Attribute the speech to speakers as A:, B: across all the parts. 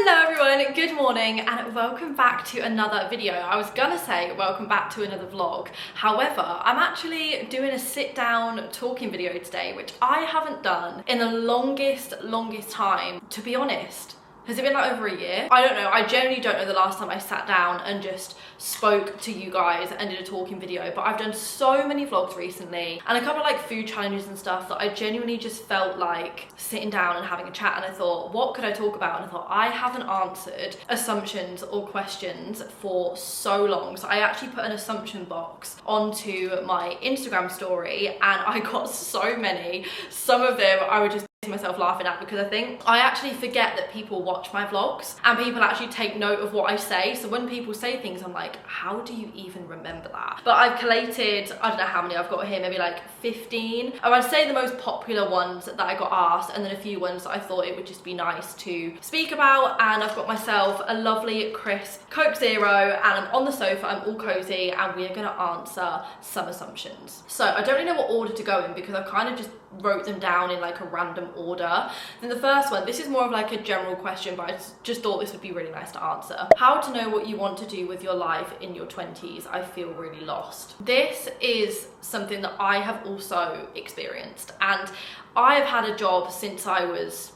A: Hello everyone, good morning and welcome back to another video. I was gonna say welcome back to another vlog. However, I'm actually doing a sit down talking video today, which I haven't done in the longest time, to be honest. Has it been like over a year? I don't know. I genuinely don't know the last time I sat down and just spoke to you guys and did a talking video, but I've done so many vlogs recently and a couple of like food challenges and stuff that I genuinely just felt like sitting down and having a chat, and I thought, what could I talk about? And I thought, I haven't answered assumptions or questions for so long. So I actually put an assumption box onto my Instagram story and I got so many. Some of them I would just myself laughing at, because I think I actually forget that people watch my vlogs and people actually take note of what I say. So when people say things, I'm like, how do you even remember that? But I've collated, I don't know how many I've got here, maybe like 15. I would say the most popular ones that I got asked, and then a few ones that I thought it would just be nice to speak about. And I've got myself a lovely crisp Coke Zero and I'm on the sofa, I'm all cozy, and we are going to answer some assumptions. So I don't really know what order to go in because I kind of just wrote them down in like a random order. Then the first one, this is more of like a general question, but I just thought this would be really nice to answer. How to know what you want to do with your life in your 20s? I feel really lost. This is something that I have also experienced, and I have had a job since I was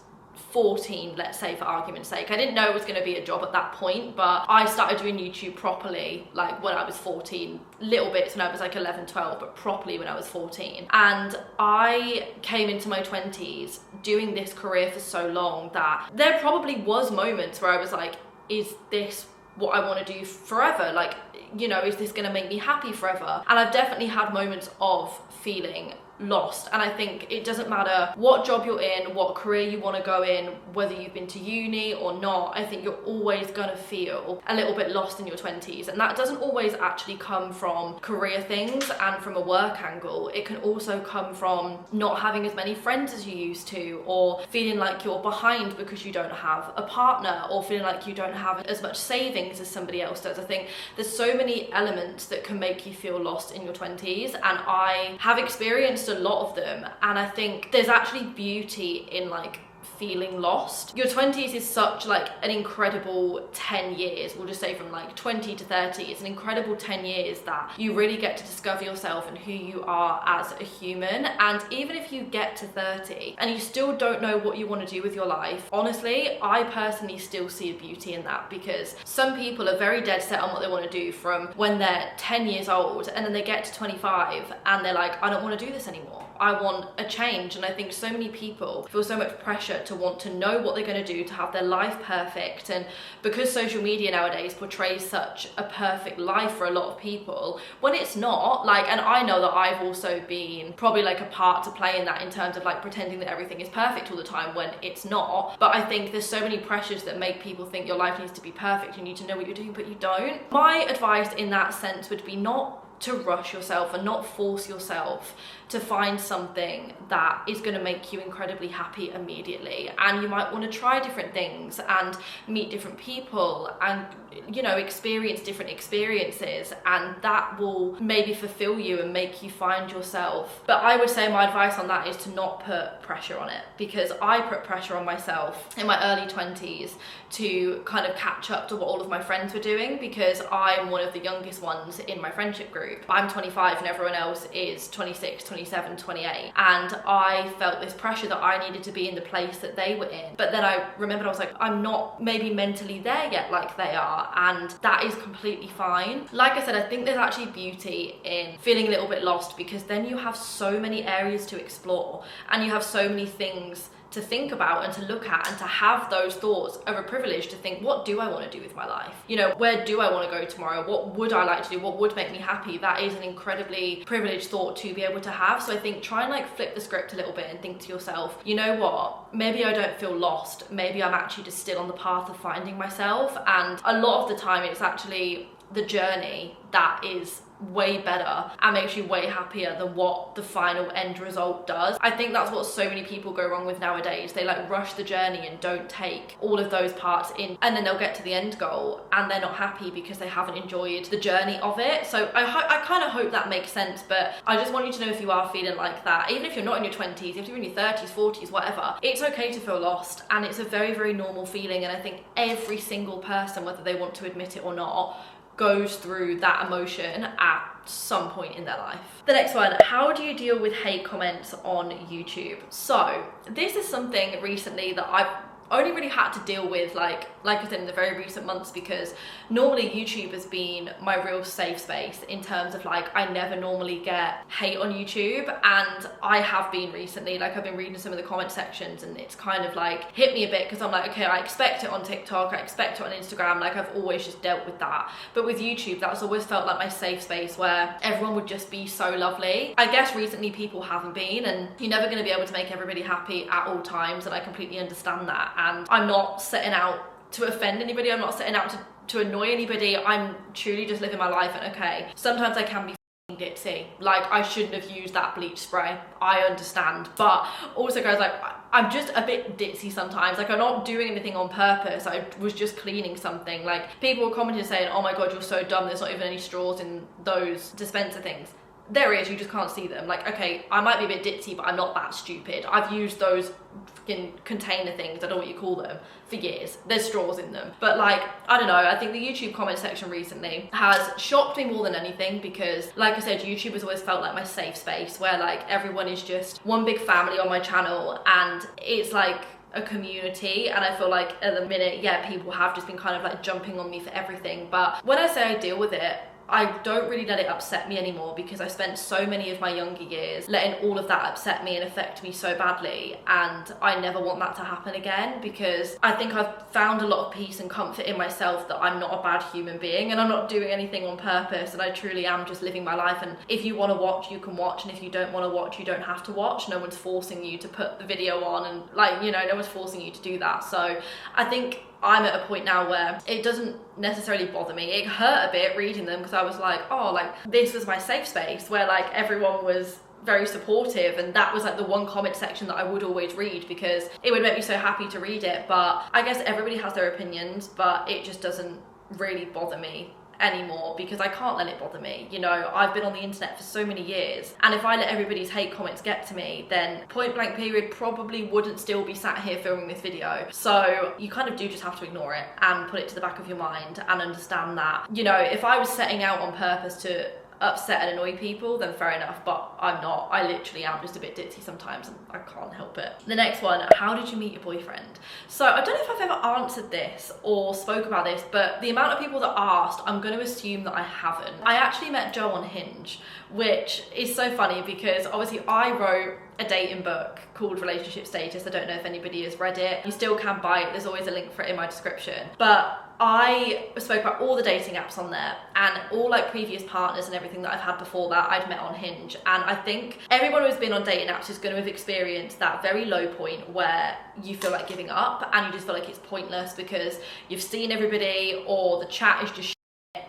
A: 14, let's say, for argument's sake. I didn't know it was going to be a job at that point, but I started doing YouTube properly like when I was 14, little bits when I was like 11, 12, but properly when I was 14. And I came into my 20s doing this career for so long that there probably was moments where I was like, is this what I want to do forever? Like, you know, is this going to make me happy forever? And I've definitely had moments of feeling lost. And I think it doesn't matter what job you're in, what career you want to go in, whether you've been to uni or not, I think you're always going to feel a little bit lost in your 20s. And that doesn't always actually come from career things and from a work angle. It can also come from not having as many friends as you used to, or feeling like you're behind because you don't have a partner, or feeling like you don't have as much savings as somebody else does. I think there's so many elements that can make you feel lost in your 20s, and I have experienced a lot of them. And I think there's actually beauty in like feeling lost. Your 20s is such like an incredible 10 years, we'll just say from like 20 to 30. It's an incredible 10 years that you really get to discover yourself and who you are as a human. And even if you get to 30 and you still don't know what you want to do with your life, honestly, I personally still see a beauty in that, because some people are very dead set on what they want to do from when they're 10 years old, and then they get to 25 and they're like, I don't want to do this anymore. I want a change. And I think so many people feel so much pressure to want to know what they're going to do to have their life perfect. And because social media nowadays portrays such a perfect life for a lot of people, when it's not, like, and I know that I've also been probably like a part to play in that, in terms of like pretending that everything is perfect all the time when it's not. But I think there's so many pressures that make people think your life needs to be perfect, you need to know what you're doing, but you don't. My advice in that sense would be not to rush yourself and not force yourself to find something that is going to make you incredibly happy immediately. And you might want to try different things and meet different people and, you know, experience different experiences, and that will maybe fulfill you and make you find yourself. But I would say my advice on that is to not put pressure on it, because I put pressure on myself in my early 20s to kind of catch up to what all of my friends were doing, because I'm one of the youngest ones in my friendship group. I'm 25 and everyone else is 26, 27, 28. And I felt this pressure that I needed to be in the place that they were in. But then I remembered, I was like, I'm not maybe mentally there yet like they are, and that is completely fine. Like I said, I think there's actually beauty in feeling a little bit lost, because then you have so many areas to explore and you have so many things to think about and to look at, and to have those thoughts are a privilege, to think, what do I want to do with my life? You know, where do I want to go tomorrow? What would I like to do? What would make me happy? That is an incredibly privileged thought to be able to have. So I think try and like flip the script a little bit and think to yourself, you know what, maybe I don't feel lost, maybe I'm actually just still on the path of finding myself. And a lot of the time it's actually the journey that is way better and makes you way happier than what the final end result does. I think that's what so many people go wrong with nowadays. They like rush the journey and don't take all of those parts in, and then they'll get to the end goal and they're not happy because they haven't enjoyed the journey of it. So I kind of hope that makes sense, but I just want you to know, if you are feeling like that, even if you're not in your 20s, if you're in your 30s, 40s, whatever, it's okay to feel lost, and it's a very, very normal feeling. And I think every single person, whether they want to admit it or not, goes through that emotion at some point in their life. The next one, how do you deal with hate comments on YouTube? So this is something recently that I've only really had to deal with, like I said, in the very recent months, because normally YouTube has been my real safe space in terms of like, I never normally get hate on YouTube, and I have been recently. Like, I've been reading some of the comment sections and it's kind of like hit me a bit, because I'm like, okay, I expect it on TikTok, I expect it on Instagram, like I've always just dealt with that. But with YouTube, that's always felt like my safe space where everyone would just be so lovely. I guess recently people haven't been, and you're never going to be able to make everybody happy at all times, and I completely understand that. And I'm not setting out to offend anybody, I'm not setting out to annoy anybody. I'm truly just living my life, and okay, sometimes I can be ditzy, like I shouldn't have used that bleach spray, I understand, but also guys, like I'm just a bit ditzy sometimes. Like, I'm not doing anything on purpose, I was just cleaning something. Like, people were commenting saying, oh my god, you're so dumb, there's not even any straws in those dispenser things. There is, you just can't see them. Like, okay, I might be a bit ditzy, but I'm not that stupid. I've used those freaking container things, I don't know what you call them, for years. There's straws in them. But like, I don't know, I think the YouTube comment section recently has shocked me more than anything, because like I said, YouTube has always felt like my safe space, where like everyone is just one big family on my channel, and it's like a community. And I feel like at the minute, yeah, people have just been kind of like jumping on me for everything. But when I say I deal with it, I don't really let it upset me anymore, because I spent so many of my younger years letting all of that upset me and affect me so badly, and I never want that to happen again, because I think I've found a lot of peace and comfort in myself that I'm not a bad human being, and I'm not doing anything on purpose, and I truly am just living my life. And if you want to watch, you can watch, and if you don't want to watch, you don't have to watch. No one's forcing you to put the video on, and like, you know, no one's forcing you to do that. So I think I'm at a point now where it doesn't necessarily bother me. It hurt a bit reading them, because I was like, oh, like this was my safe space where like everyone was very supportive, and that was like the one comment section that I would always read, because it would make me so happy to read it. But I guess everybody has their opinions, but it just doesn't really bother me anymore, because I can't let it bother me. You know, I've been on the internet for so many years, and if I let everybody's hate comments get to me, then point blank period probably wouldn't still be sat here filming this video. So you kind of do just have to ignore it and put it to the back of your mind and understand that, you know, if I was setting out on purpose to upset and annoy people, then fair enough, but I'm not. I literally am just a bit ditzy sometimes, and I can't help it. The next one, how did you meet your boyfriend? So I don't know if I've ever answered this or spoke about this, but the amount of people that asked, I'm going to assume that I haven't. I actually met Joe on Hinge, which is so funny, because obviously I wrote a dating book called Relationship Status. I don't know if anybody has read it. You still can buy it, there's always a link for it in my description. But I spoke about all the dating apps on there, and all like previous partners and everything that I've had before that I'd met on Hinge. And I think everyone who's been on dating apps is going to have experienced that very low point where you feel like giving up, and you just feel like it's pointless, because you've seen everybody, or the chat is just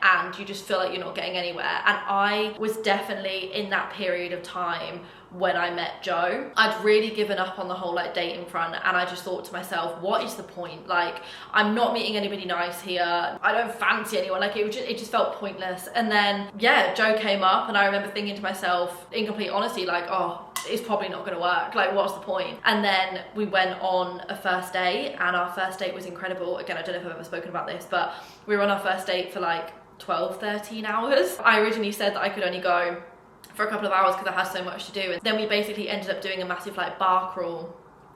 A: and you just feel like you're not getting anywhere. And I was definitely in that period of time when I met Joe. I'd really given up on the whole like dating front, and I just thought to myself, what is the point? Like, I'm not meeting anybody nice here, I don't fancy anyone. Like, it just felt pointless. And then yeah, Joe came up, and I remember thinking to myself in complete honesty, like, oh, it's probably not gonna work, like what's the point? And then we went on a first date, and our first date was incredible. Again, I don't know if I've ever spoken about this, but we were on our first date for like 12-13 hours. I originally said that I could only go for a couple of hours because I had so much to do, and then we basically ended up doing a massive like bar crawl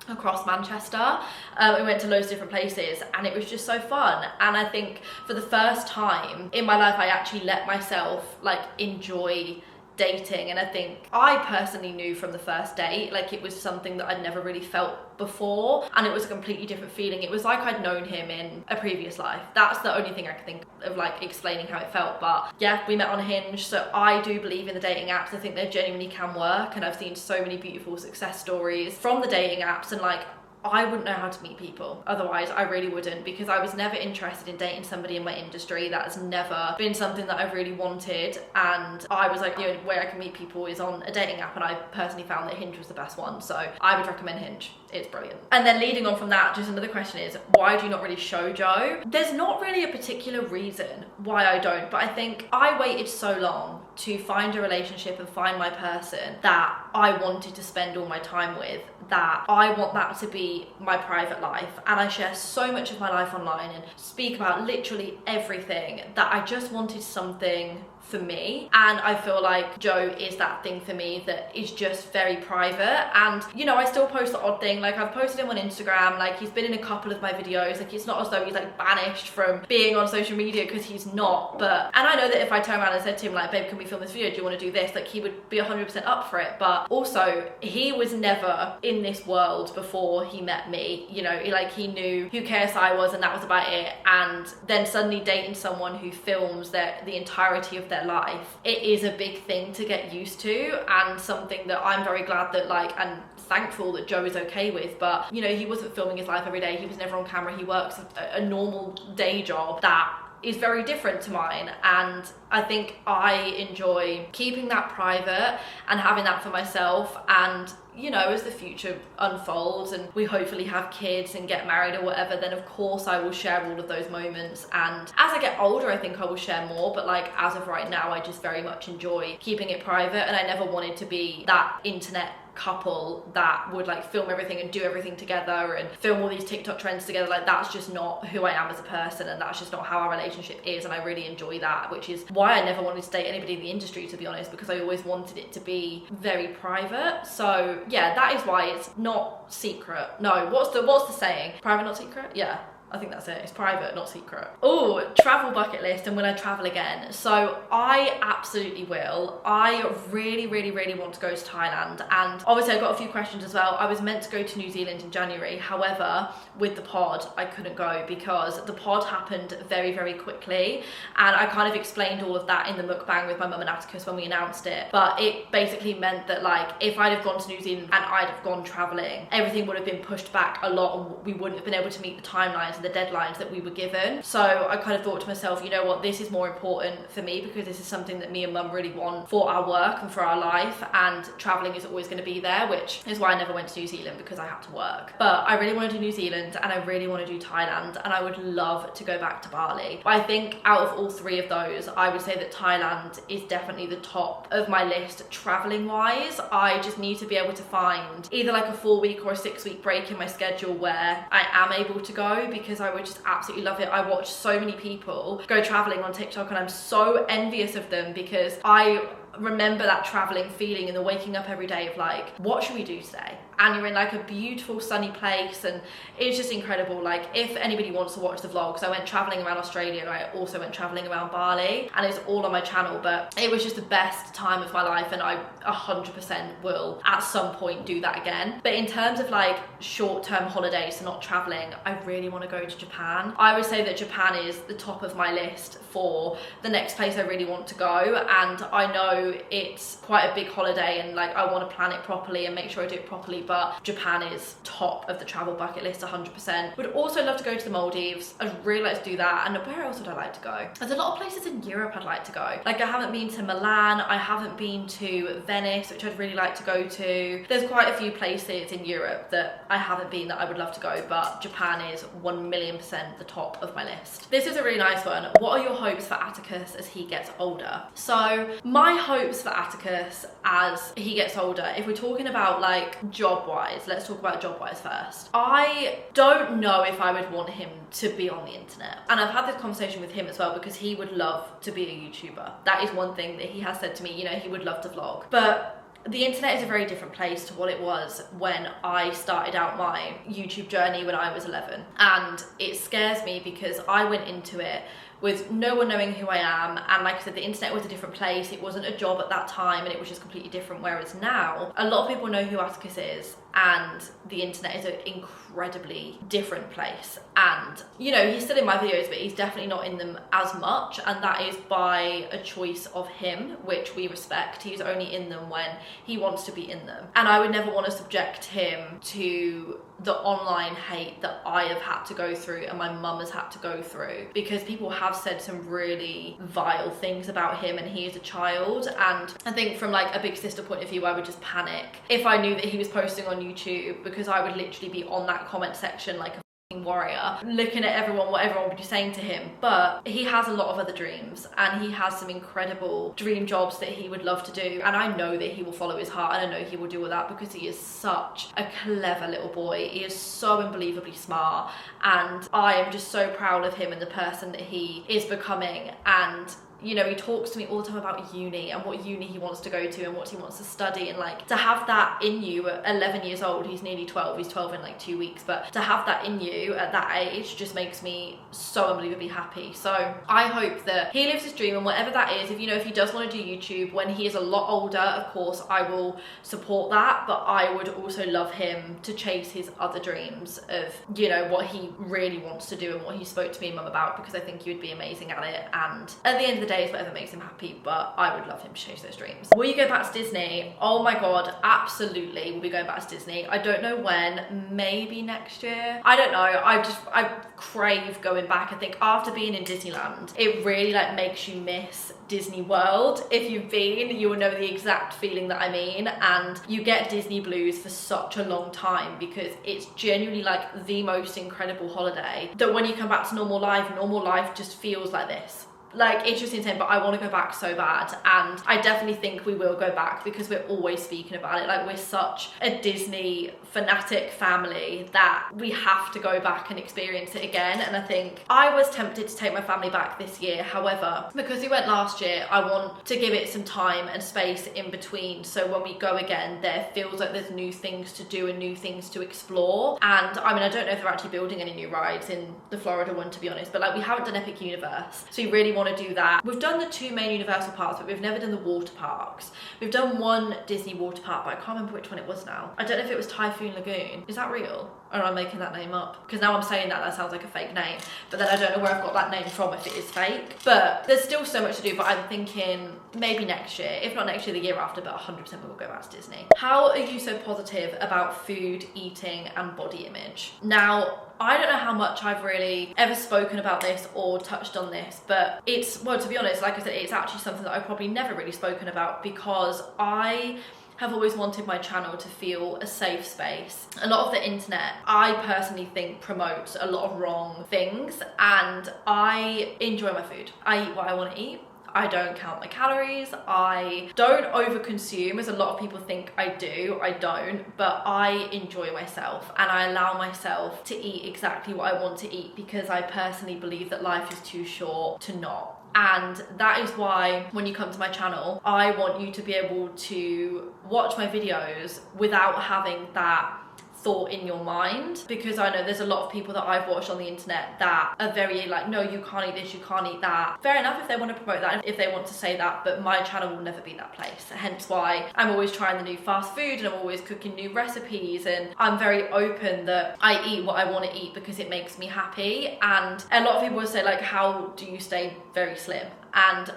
A: across Manchester. We went to loads of different places, and it was just so fun. And I think for the first time in my life, I actually let myself like enjoy dating. And I think I personally knew from the first date, like it was something that I'd never really felt before, and it was a completely different feeling. It was like I'd known him in a previous life. That's the only thing I can think of like explaining how it felt. But yeah, we met on Hinge, so I do believe in the dating apps. I think they genuinely can work, and I've seen so many beautiful success stories from the dating apps. And like, I wouldn't know how to meet people otherwise. I really wouldn't, because I was never interested in dating somebody in my industry. That's never been something that I really wanted, and I was like, the only way I can meet people is on a dating app, and I personally found that Hinge was the best one, so I would recommend Hinge. It's brilliant. And then leading on from that, just another question is, why do you not really show Joe? There's not really a particular reason why I don't, but I think I waited so long to find a relationship and find my person that I wanted to spend all my time with, that I want that to be my private life, and I share so much of my life online and speak about literally everything, that I just wanted something for me. And I feel like Joe is that thing for me that is just very private. And you know, I still post the odd thing, like I've posted him on Instagram, like he's been in a couple of my videos, like it's not as though he's like banished from being on social media, because he's not. But, and I know that if I turn around and said to him like, babe, can we film this video, do you want to do this, like he would be 100% up for it. But also, he was never in this world before he met me, you know, like he knew who KSI was and that was about it. And then suddenly dating someone who films the entirety of their life, it is a big thing to get used to, and something that I'm very glad that, like, and thankful that Joe is okay with. But you know, he wasn't filming his life every day, he was never on camera, he works a normal day job that is very different to mine, and I think I enjoy keeping that private and having that for myself. And you know, as the future unfolds and we hopefully have kids and get married or whatever, then of course I will share all of those moments, and as I get older I think I will share more, but like as of right now I just very much enjoy keeping it private. And I never wanted to be that internet couple that would like film everything and do everything together and film all these TikTok trends together. Like that's just not who I am as a person, and that's just not how our relationship is, and I really enjoy that, which is why I never wanted to date anybody in the industry, to be honest, because I always wanted it to be very private. So yeah, that is why it's not secret. No, what's the saying? Private, not secret? Yeah, I think that's it. It's private, not secret. Oh, travel bucket list, and will I travel again? So I absolutely will. I really, really, really want to go to Thailand, and obviously I got a few questions as well. I was meant to go to New Zealand in January. However, with the pod, I couldn't go because the pod happened very, very quickly, and I kind of explained all of that in the mukbang with my mum and Atticus when we announced it. But it basically meant that like if I'd have gone to New Zealand and I'd have gone traveling, everything would have been pushed back a lot, and we wouldn't have been able to meet the timelines the deadlines that we were given. So I kind of thought to myself, you know what, this is more important for me, because this is something that me and mum really want for our work and for our life, and traveling is always going to be there, which is why I never went to New Zealand, because I had to work. But I really want to do New Zealand, and I really want to do Thailand, and I would love to go back to Bali. But I think out of all three of those, I would say that Thailand is definitely the top of my list traveling wise. I just need to be able to find either like a 4-week or a 6-week break in my schedule where I am able to go, because I would just absolutely love it. I watch so many people go traveling on TikTok, and I'm so envious of them, because I remember that traveling feeling and the waking up every day of like, what should we do today? And you're in like a beautiful sunny place, and it's just incredible. Like if anybody wants to watch the vlogs, I went traveling around Australia, and I also went traveling around Bali, and it's all on my channel. But it was just the best time of my life, and I 100% will at some point do that again. But in terms of like short-term holidays, so not traveling, I really want to go to Japan. I would say that Japan is the top of my list for the next place I really want to go, and I know it's quite a big holiday, and like I want to plan it properly and make sure I do it properly, but Japan is top of the travel bucket list 100%. Would also love to go to the Maldives. I'd really like to do that. And where else would I like to go? There's a lot of places in Europe I'd like to go. Like I haven't been to Milan, I haven't been to Venice, which I'd really like to go to. There's quite a few places in Europe that I haven't been that I would love to go, but Japan is 1,000,000% the top of my list. This is a really nice one. What are your hopes for Atticus as he gets older? So my hopes for Atticus as he gets older, if we're talking about like job-wise, let's talk about job-wise first. I don't know if I would want him to be on the internet. And I've had this conversation with him as well, because he would love to be a YouTuber. That is one thing that he has said to me, you know, he would love to vlog. But the internet is a very different place to what it was when I started out my YouTube journey when I was 11. And it scares me because I went into it with no one knowing who I am. And like I said, the internet was a different place. It wasn't a job at that time, and it was just completely different. Whereas now, a lot of people know who Atticus is, and the internet is an incredibly different place. And you know, he's still in my videos, but he's definitely not in them as much, and that is by a choice of him, which we respect. He's only in them when he wants to be in them, and I would never want to subject him to the online hate that I have had to go through and my mum has had to go through, because people have said some really vile things about him, and he is a child. And I think from like a big sister point of view, I would just panic if I knew that he was posting on YouTube, because I would literally be on that comment section like a warrior, looking at everyone, what everyone would be saying to him. But he has a lot of other dreams, and he has some incredible dream jobs that he would love to do, and I know that he will follow his heart, and I know he will do all that, because he is such a clever little boy. He is so unbelievably smart, and I am just so proud of him and the person that he is becoming. And you know, he talks to me all the time about uni and what uni he wants to go to and what he wants to study, and like to have that in you at 11 years old, he's nearly 12, he's 12 in like 2 weeks, but to have that in you at that age just makes me so unbelievably happy. So I hope that he lives his dream, and whatever that is, if you know, if he does want to do YouTube when he is a lot older, of course I will support that, but I would also love him to chase his other dreams of, you know, what he really wants to do and what he spoke to me and mum about, because I think he would be amazing at it. And at the end of the day, is whatever makes him happy, but I would love him to chase those dreams. Will you go back to Disney? Oh my god, absolutely we'll be going back to Disney. I don't know when, maybe next year, I don't know. I crave going back. I think after being in Disneyland, it really like makes you miss Disney World. If you've been, you will know the exact feeling that I mean, and you get Disney blues for such a long time, because it's genuinely like the most incredible holiday that when you come back to normal life just feels like this. Like, it's just insane. But I want to go back so bad, and I definitely think we will go back, because we're always speaking about it. Like, we're such a Disney fanatic family that we have to go back and experience it again. And I think I was tempted to take my family back this year. However, because we went last year, I want to give it some time and space in between, so when we go again, there feels like there's new things to do and new things to explore. And I mean, I don't know if they're actually building any new rides in the Florida one, to be honest, but like, we haven't done Epic Universe, so we really want to do that. We've done the 2 main Universal parks, but we've never done the water parks. We've done one Disney water park, but I can't remember which one it was now. I don't know if it was Typhoon Lagoon. Is that real? Or am I making that name up? Because now I'm saying that sounds like a fake name, but then I don't know where I've got that name from, if it is fake. But there's still so much to do, but I'm thinking maybe next year, if not next year, the year after, but 100% we will go back to Disney. How are you so positive about food, eating, and body image? Now, I don't know how much I've really ever spoken about this or touched on this, but it's, well, to be honest, like I said, it's actually something that I've probably never really spoken about, because I have always wanted my channel to feel a safe space. A lot of the internet, I personally think, promotes a lot of wrong things, and I enjoy my food. I eat what I want to eat. I don't count my calories. I don't overconsume, as a lot of people think I do. I don't, but I enjoy myself, and I allow myself to eat exactly what I want to eat, because I personally believe that life is too short to not. And that is why when you come to my channel, I want you to be able to watch my videos without having that thought in your mind, because I know there's a lot of people that I've watched on the internet that are very like, no, you can't eat this, you can't eat that. Fair enough if they want to promote that, if they want to say that, but my channel will never be that place. Hence why I'm always trying the new fast food, and I'm always cooking new recipes, and I'm very open that I eat what I want to eat because it makes me happy. And a lot of people will say like, how do you stay very slim? And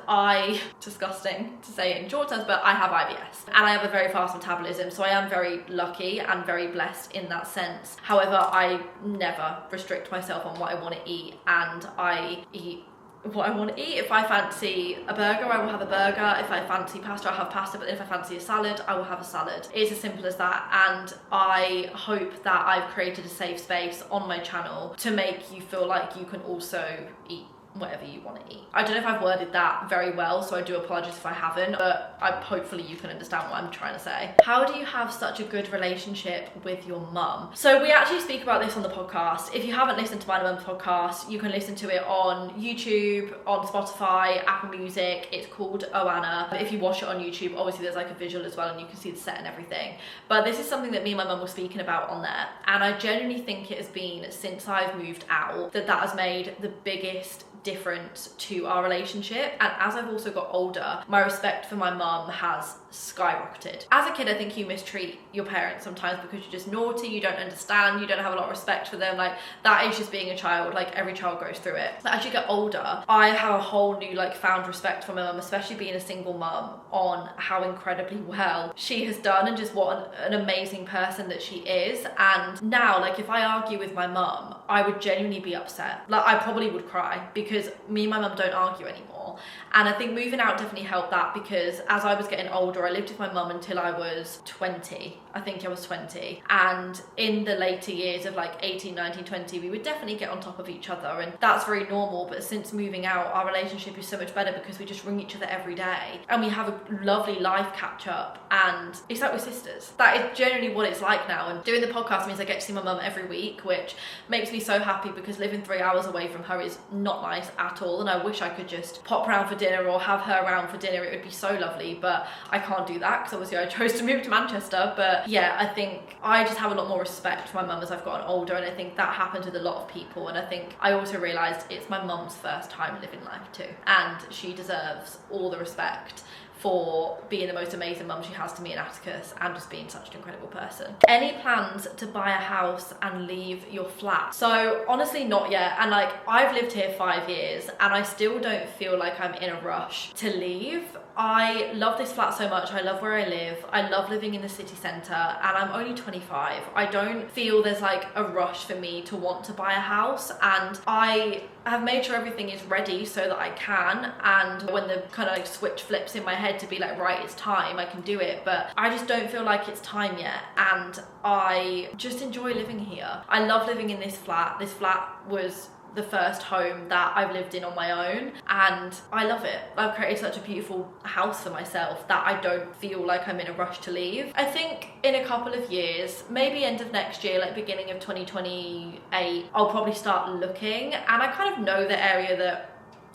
A: disgusting to say it in short terms, but I have IBS and I have a very fast metabolism, so I am very lucky and very blessed in that sense. However, I never restrict myself on what I want to eat, and I eat what I want to eat. If I fancy a burger, I will have a burger. If I fancy pasta, I'll have pasta, but if I fancy a salad, I will have a salad. It's as simple as that, and I hope that I've created a safe space on my channel to make you feel like you can also eat whatever you want to eat. I don't know if I've worded that very well, so I do apologize if I haven't, but hopefully you can understand what I'm trying to say. How do you have such a good relationship with your mum? So we actually speak about this on the podcast. If you haven't listened to my mum's podcast, you can listen to it on YouTube, on Spotify, Apple Music. It's called Oana. If you watch it on YouTube, obviously there's like a visual as well, and you can see the set and everything. But this is something that me and my mum were speaking about on there, and I genuinely think it has been since I've moved out that has made the biggest different to our relationship. And as I've also got older, my respect for my mum has skyrocketed. As a kid, I think you mistreat your parents sometimes because you're just naughty, you don't understand, you don't have a lot of respect for them. Like, that is just being a child. Like, every child goes through it. But as you get older, I have a whole new like found respect for my mum, especially being a single mum, on how incredibly well she has done and just what an amazing person that she is. And now, like, if I argue with my mum, I would genuinely be upset. Like, I probably would cry, because me and my mum don't argue anymore. And I think moving out definitely helped that, because as I was getting older, I lived with my mum until I was 20. I think I was 20. And in the later years of like 18, 19, 20, we would definitely get on top of each other. And that's very normal. But since moving out, our relationship is so much better because we just ring each other every day. And we have a lovely life catch up. And it's like we're sisters. That is generally what it's like now. And doing the podcast means I get to see my mum every week, which makes me so happy, because living 3 hours away from her is not nice at all. And I wish I could just pop around for dinner or have her around for dinner. It would be so lovely, but I can't do that because obviously I chose to move to Manchester. But yeah, I think I just have a lot more respect for my mum as I've gotten older, and I think that happens with a lot of people. And I think I also realised it's my mum's first time living life too, and she deserves all the respect for being the most amazing mum she has to me and Atticus, and just being such an incredible person. Any plans to buy a house and leave your flat? So honestly, not yet. And like, I've lived here 5 years and I still don't feel like I'm in a rush to leave. I love this flat so much. I love where I live. I love living in the city centre, and I'm only 25. I don't feel there's like a rush for me to want to buy a house, and I have made sure everything is ready so that I can. And when the kind of like switch flips in my head to be like, right, it's time, I can do it. But I just don't feel like it's time yet, and I just enjoy living here. I love living in this flat. This flat was the first home that I've lived in on my own, and I love it. I've created such a beautiful house for myself that I don't feel like I'm in a rush to leave. I think in a couple of years, maybe end of next year, like beginning of 2028, I'll probably start looking, and I kind of know the area that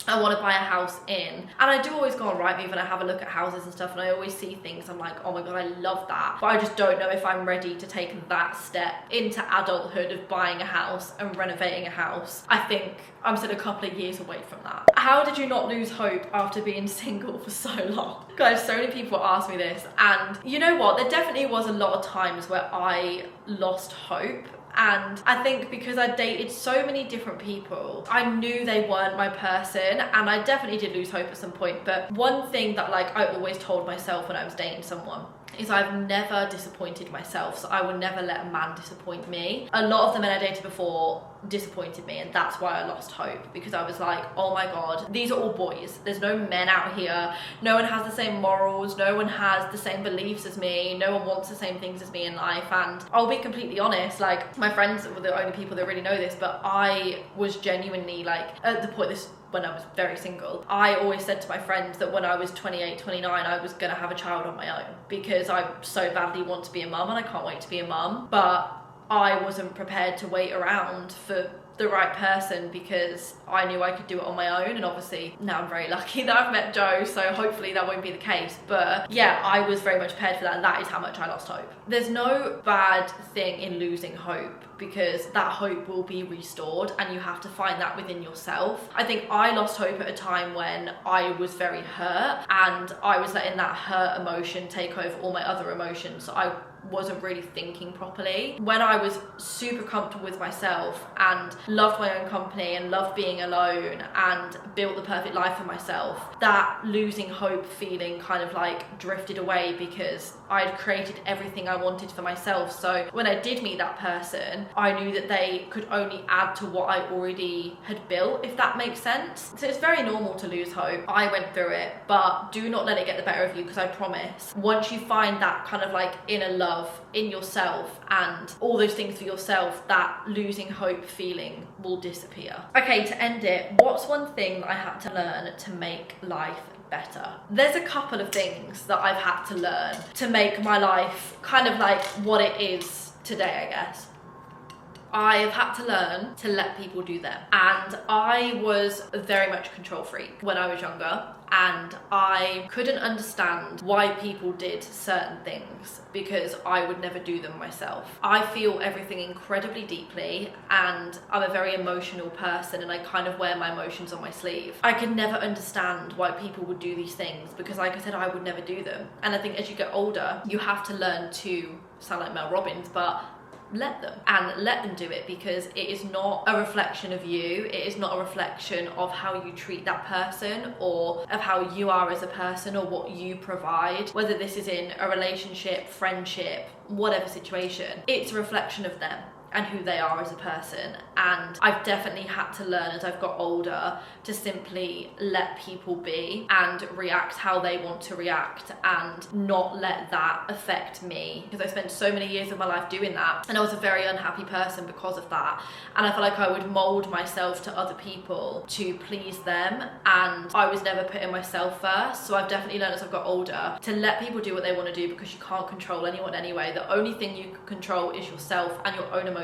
A: I want to buy a house in. And I do always go on Rightmove and I have a look at houses and stuff, and I always see things, I'm like, oh my god, I love that. But I just don't know if I'm ready to take that step into adulthood of buying a house and renovating a house. I think I'm still a couple of years away from that. How did you not lose hope after being single for so long? Guys, so many people ask me this, and you know what? There definitely was a lot of times where I lost hope. And I think because I dated so many different people, I knew they weren't my person, and I definitely did lose hope at some point. But one thing that like I always told myself when I was dating someone is I've never disappointed myself, so I will never let a man disappoint me. A lot of the men I dated before disappointed me, and that's why I lost hope, because I was like, oh my god, these are all boys. There's no men out here. No one has the same morals. No one has the same beliefs as me. No one wants the same things as me in life. And I'll be completely honest, like, my friends were the only people that really know this, but I was genuinely like, at the point when I was very single, I always said to my friends that when I was 28, 29, I was gonna have a child on my own, because I so badly want to be a mum and I can't wait to be a mum. But I wasn't prepared to wait around for the right person, because I knew I could do it on my own. And obviously now I'm very lucky that I've met Joe, so hopefully that won't be the case. But yeah, I was very much prepared for that, and that is how much I lost hope. There's no bad thing in losing hope, because that hope will be restored, and you have to find that within yourself. I think I lost hope at a time when I was very hurt, and I was letting that hurt emotion take over all my other emotions. So I wasn't really thinking properly. When I was super comfortable with myself and loved my own company and loved being alone and built the perfect life for myself, that losing hope feeling kind of like drifted away, because I'd created everything I wanted for myself. So when I did meet that person, I knew that they could only add to what I already had built, if that makes sense. So it's very normal to lose hope. I went through it, but do not let it get the better of you, because I promise, once you find that kind of like inner love in yourself and all those things for yourself, that losing hope feeling will disappear. Okay, to end it, what's one thing that I had to learn to make life better? There's a couple of things that I've had to learn to make my life kind of like what it is today, I guess. I've had to learn to let people do them. And I was very much a control freak when I was younger, and I couldn't understand why people did certain things because I would never do them myself. I feel everything incredibly deeply, and I'm a very emotional person, and I kind of wear my emotions on my sleeve. I could never understand why people would do these things because, like I said, I would never do them. And I think as you get older, you have to learn to sound like Mel Robbins, but let them do it, because it is not a reflection of you. It is not a reflection of how you treat that person or of how you are as a person or what you provide, whether this is in a relationship, friendship, whatever situation. It's a reflection of them and who they are as a person. And I've definitely had to learn as I've got older to simply let people be and react how they want to react and not let that affect me, because I spent so many years of my life doing that, and I was a very unhappy person because of that. And I feel like I would mold myself to other people to please them, and I was never putting myself first. So I've definitely learned as I've got older to let people do what they want to do, because you can't control anyone anyway. The only thing you can control is yourself and your own emotions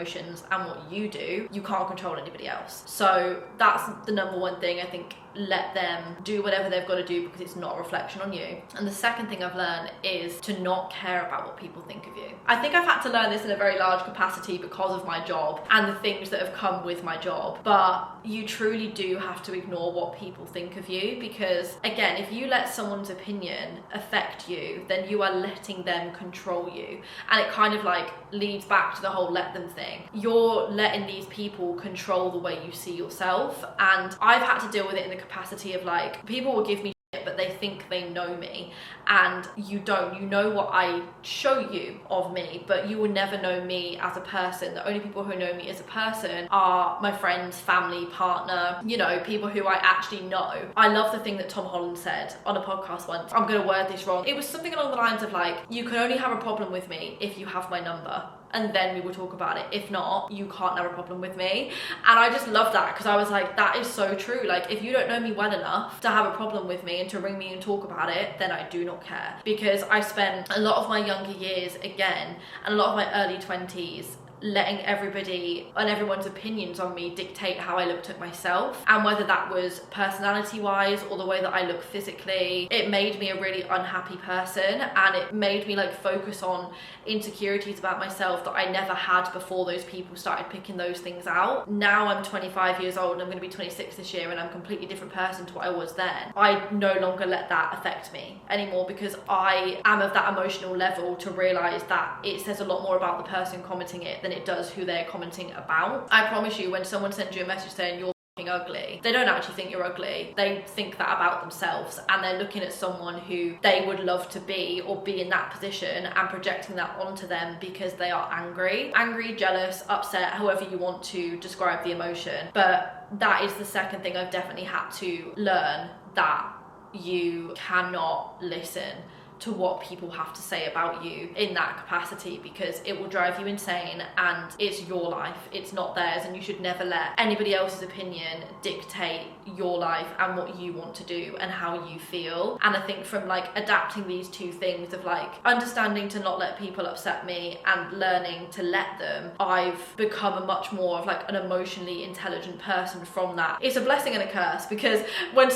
A: and what you do. You can't control anybody else. So that's the number one thing. I think let them do whatever they've got to do because it's not a reflection on you. And the second thing I've learned is to not care about what people think of you. I think I've had to learn this in a very large capacity because of my job and the things that have come with my job, but you truly do have to ignore what people think of you, because again, if you let someone's opinion affect you, then you are letting them control you. And it kind of like leads back to the whole let them thing. You're letting these people control the way you see yourself. And I've had to deal with it in the capacity of like, people will give me shit, but they think they know me, and you don't. You know what I show you of me, but you will never know me as a person. The only people who know me as a person are my friends, family, partner, you know, people who I actually know. I love the thing that Tom Holland said on a podcast once. I'm gonna word this wrong. It was something along the lines of like, you can only have a problem with me if you have my number, and then we will talk about it. If not, you can't have a problem with me. And I just love that, because I was like, that is so true. Like, if you don't know me well enough to have a problem with me and to ring me and talk about it, then I do not care. Because I spent a lot of my younger years, again, and a lot of my early 20s letting everybody and everyone's opinions on me dictate how I looked at myself, and whether that was personality wise or the way that I look physically. It made me a really unhappy person, and it made me like focus on insecurities about myself that I never had before those people started picking those things out. Now I'm 25 years old and I'm going to be 26 this year, and I'm a completely different person to what I was then. I no longer let that affect me anymore, because I am of that emotional level to realize that it says a lot more about the person commenting it than it does who they're commenting about. I promise you, when someone sends you a message saying you're f***ing ugly, they don't actually think you're ugly. They think that about themselves, and they're looking at someone who they would love to be or be in that position and projecting that onto them because they are angry, jealous, upset, however you want to describe the emotion. But that is the second thing I've definitely had to learn, that you cannot listen to what people have to say about you in that capacity, because it will drive you insane, and it's your life, it's not theirs, and you should never let anybody else's opinion dictate your life and what you want to do and how you feel. And I think from like adapting these two things of like understanding to not let people upset me and learning to let them, I've become a much more of like an emotionally intelligent person from that. It's a blessing and a curse, because when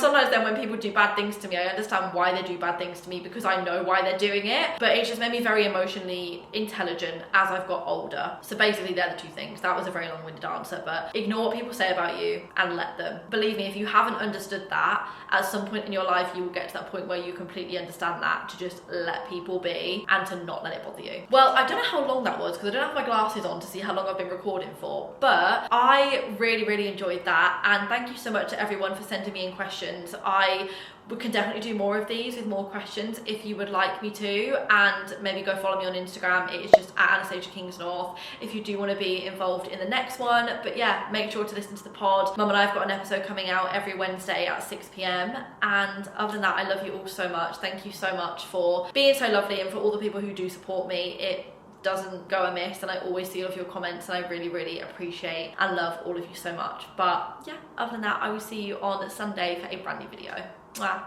A: people do bad things to me, I understand why they do bad things to me, because I know why they're doing it, but it's just made me very emotionally intelligent as I've got older. So basically they're the two things. That was a very long-winded answer, but ignore what people say about you and let them. Believe me, if you haven't understood that, at some point in your life you will get to that point where you completely understand that, to just let people be and to not let it bother you. Well, I don't know how long that was, because I don't have my glasses on to see how long I've been recording for, but I really enjoyed that, and thank you so much to everyone for sending me in questions. We can definitely do more of these with more questions if you would like me to, and maybe go follow me on Instagram. It is just at Anastasia Kingsnorth if you do want to be involved in the next one. But yeah, make sure to listen to the pod. Mum and I have got an episode coming out every Wednesday at 6 p.m. And other than that, I love you all so much. Thank you so much for being so lovely, and for all the people who do support me. It doesn't go amiss, and I always see all of your comments, and I really appreciate and love all of you so much. But yeah, other than that, I will see you on Sunday for a brand new video. Bye.